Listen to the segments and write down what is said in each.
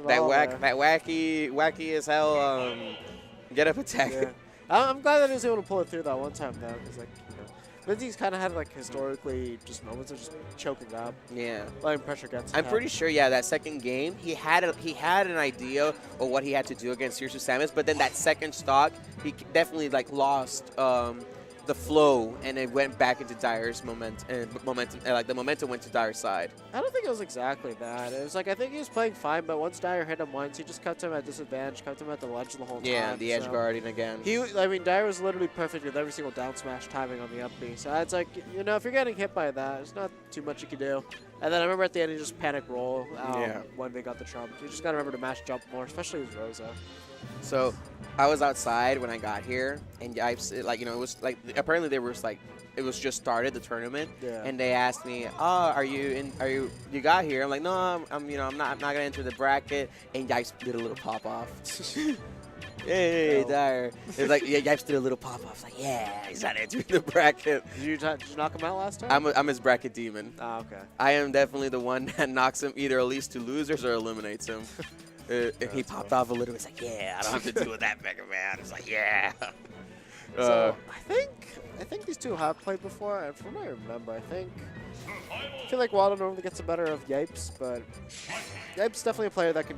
that all whack, there. that wacky as hell get up attack. Yeah. I'm glad that he was able to pull it through that one time though, because like Lindsay's kind of had like historically just moments of just choking up, Yeah. letting pressure get to I'm him. pretty sure, yeah, that second game, he had an idea of what he had to do against Sirius Samus, but then that second stock, he definitely like lost the flow, and it went back into Dyer's momentum. Like the momentum went to Dyer's side. I don't think it was exactly that. It was like I think he was playing fine, but once Dyer hit him once, he just kept him at disadvantage, kept him at the ledge the whole time. Yeah, the edge so. guarding again. I mean, Dyer was literally perfect with every single down smash timing on the up B. So it's like, you know, if you're getting hit by that, there's not too much you can do. And then I remember at the end, he just panic roll when they got the trump. You just got to remember to mash jump more, especially with Rosa. So I was outside when I got here, and Yipes, like, you know, it was like, apparently there was like, it was just started the tournament, and they asked me, "Oh, you got here?" I'm like, "No, I'm not gonna enter the bracket." And Yipes did a little pop off. Hey, Dyer. It was like, yeah, Yipes did a little pop off. Like, yeah, he's not entering the bracket. Did you knock him out last time? I'm his bracket demon. Oh, okay. I am definitely the one that knocks him either at least to losers or eliminates him. And he popped off a little. He's like, yeah, I don't have to deal with that Mega Man. It's like, yeah. So I think these two have played before, and from what I remember, I feel like Waldo normally gets the better of Yipes, but Yipes is definitely a player that can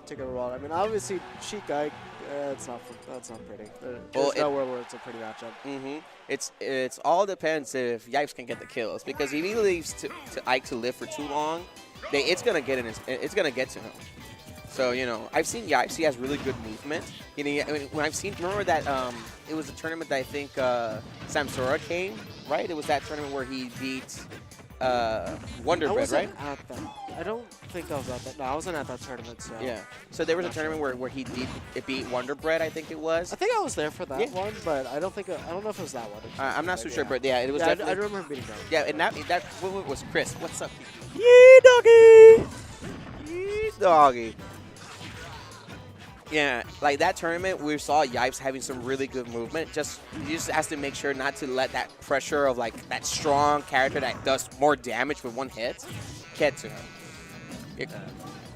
take over Waldo. I mean, obviously Sheik, that's not pretty. There's nowhere where it's a pretty matchup. It's all depends if Yipes can get the kills, because if he leaves to Ike to live for too long, it's gonna get to him. So, you know, I've seen Yipes. He has really good movement. You know, when I've seen, remember that it was a tournament that I think Samsora came, right? It was that tournament where he beat Wonder Bread, right? At that. I don't think I was at that. No, I wasn't at that tournament. So yeah. So there was a tournament where he beat Wonder Bread, I think it was. I think I was there for that one, but I don't know if it was that one. I'm not so sure, but yeah, it was definitely. I remember beating him. Yeah, and that what was Chris. What's up? Yee doggy. Yee doggy. Yeah, like that tournament, we saw Yipes having some really good movement. You just have to make sure not to let that pressure of like that strong character that does more damage with one hit get to him.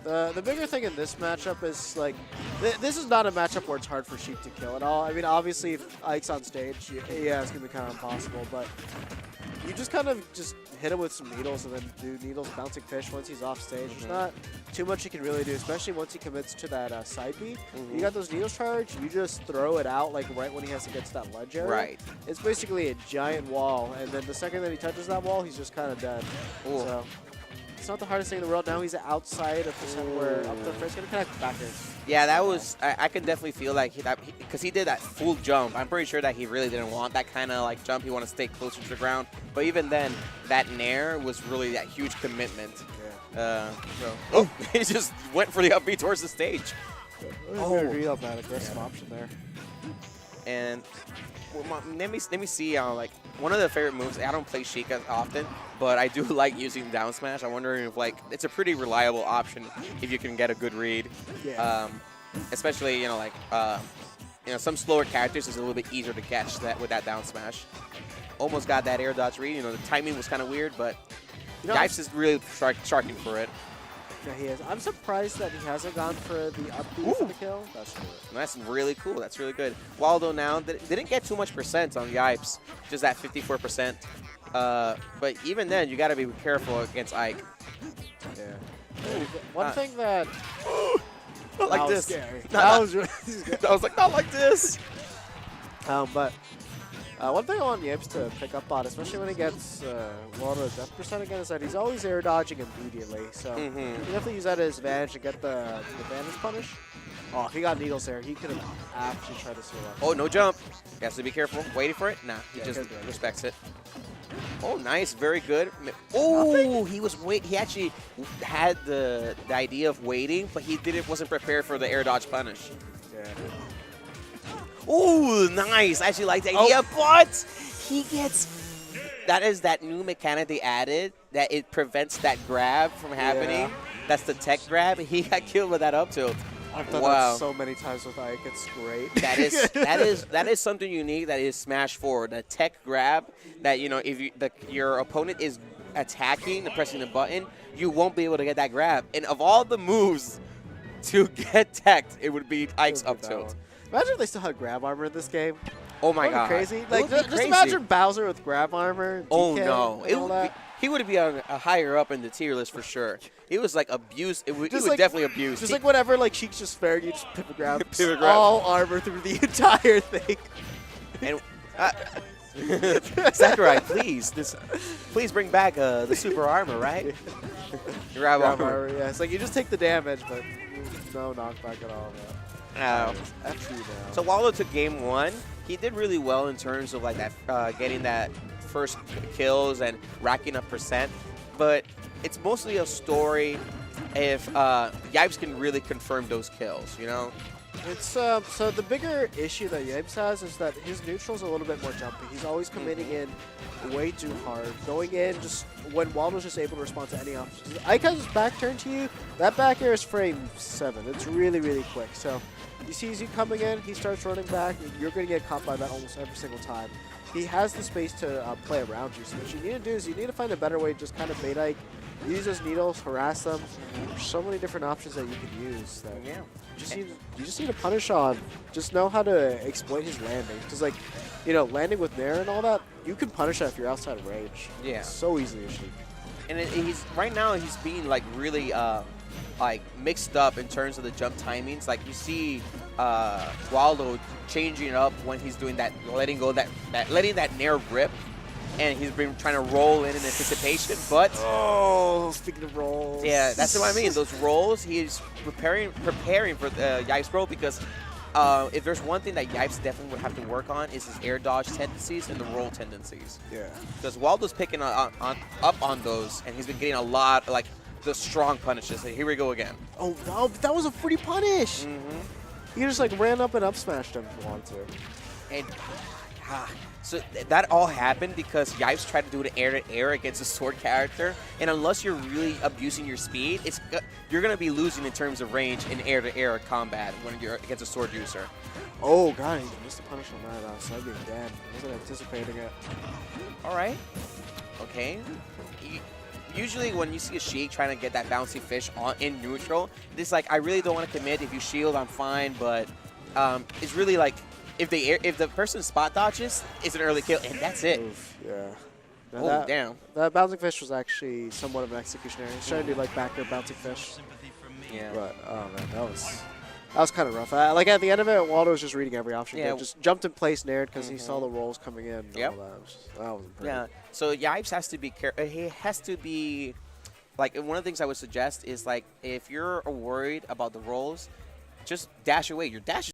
The bigger thing in this matchup is like this is not a matchup where it's hard for Sheik to kill at all. I mean, obviously if Ike's on stage, yeah, it's gonna be kind of impossible, but you just kind of just hit him with some needles and then do needles bouncing fish once he's off stage. There's not too much you can really do, especially once he commits to that side beat. You got those needles charged, you just throw it out like right when he has to get to that ledge area. Right. It's basically a giant wall, and then the second that he touches that wall, he's just kind of dead. Ooh. So it's not the hardest thing in the world. Now he's outside of the center where up the first going to connect backwards. Yeah, that was, I can definitely feel like, because he did that full jump. I'm pretty sure that he really didn't want that kind of like jump. He wanted to stay closer to the ground. But even then, that nair was really that huge commitment. Yeah. He just went for the up B towards the stage. Read up that aggressive option there. And let me see. Like one of the favorite moves. I don't play Sheik as often, but I do like using down smash. I'm wondering if like it's a pretty reliable option if you can get a good read. Yeah. Especially some slower characters is a little bit easier to catch that with that down smash. Almost got that air dodge read. You know, the timing was kind of weird, but Yipes is really sharking for it. Yeah, he is. I'm surprised that he hasn't gone for the up B for the kill. That's cool. That's really cool. That's really good. Waldo now didn't get too much percent on Yipes, just that 54%. But even then, you got to be careful against Ike. Yeah. One thing that not like this. Scary. That was really scary. I was like, not like this. But one thing I want Yipes to pick up on, especially when he gets Waldo's death percent again, is that he's always air dodging immediately. So you definitely use that as advantage to get the advantage punish. Oh, if he got needles there, he could have actually tried to seal up. Oh, no jump. He has to be careful. Waiting for it? Nah, he just respects it. Oh, nice. Very good. Oh, he actually had the idea of waiting, but he wasn't prepared for the air dodge punish. Yeah. Oh, nice. I actually like that idea, but he gets... That is that new mechanic they added, that it prevents that grab from happening. Yeah. That's the tech grab. He got killed with that up tilt. I've done that so many times with Ike. It's great. That is something unique that is Smash 4. The tech grab that, you know, if your opponent is attacking and pressing the button, you won't be able to get that grab. And of all the moves to get teched, it would be Ike's up tilt. Imagine if they still had grab armor in this game. Oh my god. Crazy. Like, just imagine Bowser with grab armor. Oh no. He would be a higher up in the tier list for sure. He was like abused. He was definitely abused. Just like whenever like Sheik just spared you, just pivot grab all armor through the entire thing. And Sakurai, please bring back the super armor, right? Grab armor. Yeah, it's like you just take the damage, but no knockback at all. Yeah. So Waldo took game 1. He did really well in terms of like that, getting that first kills and racking up %. But it's mostly a story if Yipes can really confirm those kills, you know? It's so the bigger issue that Yipes has is that his neutral's a little bit more jumpy. He's always committing in way too hard. Going in just when Waldo's just able to respond to any options. Ike has his back turned to you. That back air is frame 7. It's really, really quick. So he sees you coming in, he starts running back, and you're going to get caught by that almost every single time. He has the space to play around you. So what you need to do is you need to find a better way to just kind of bait Ike, use those needles, harass them. There's so many different options that you can use. That you just need to punish on. Just know how to exploit his landing. Because, like, you know, landing with Nair and all that, you can punish that if you're outside of range. Yeah. So easily achieved. And right now he's being like really like mixed up in terms of the jump timings. Like you see Waldo changing it up when he's doing that, letting that Nair rip, and he's been trying to roll in anticipation. But speaking of rolls, yeah, that's what I mean. Those rolls, he's preparing for the Yipes roll because if there's one thing that Yipes definitely would have to work on is his air dodge tendencies and the roll tendencies. Yeah. Because Waldo's picking up on those, and he's been getting a lot, like, the strong punishes. So here we go again. Oh, no, that was a free punish. He just, like, ran up and up smashed him if he wanted to. And so that all happened because Yipes tried to do an air-to-air against a sword character, and unless you're really abusing your speed, you're going to be losing in terms of range in air-to-air combat when you're against a sword user. Oh, God, he missed a punish on that. So I'd be dead. I wasn't anticipating it. All right. Okay. Usually when you see a Sheik trying to get that bouncy fish in neutral, it's like, I really don't want to commit. If you shield, I'm fine, but it's really like, if the person spot dodges, it's an early kill, and that's it. Oof, yeah. Now damn. That bouncing fish was actually somewhat of an executionary. He's trying to do like back air bouncing fish. Yeah. But oh man, that was kind of rough. Like at the end of it, Waldo was just reading every option. Yeah. Just jumped in place, nared because he saw the rolls coming in. Yep. That was pretty. Yeah. So Yipes has to be careful. He has to be, like, one of the things I would suggest is, like, if you're worried about the rolls, just dash away. Your dash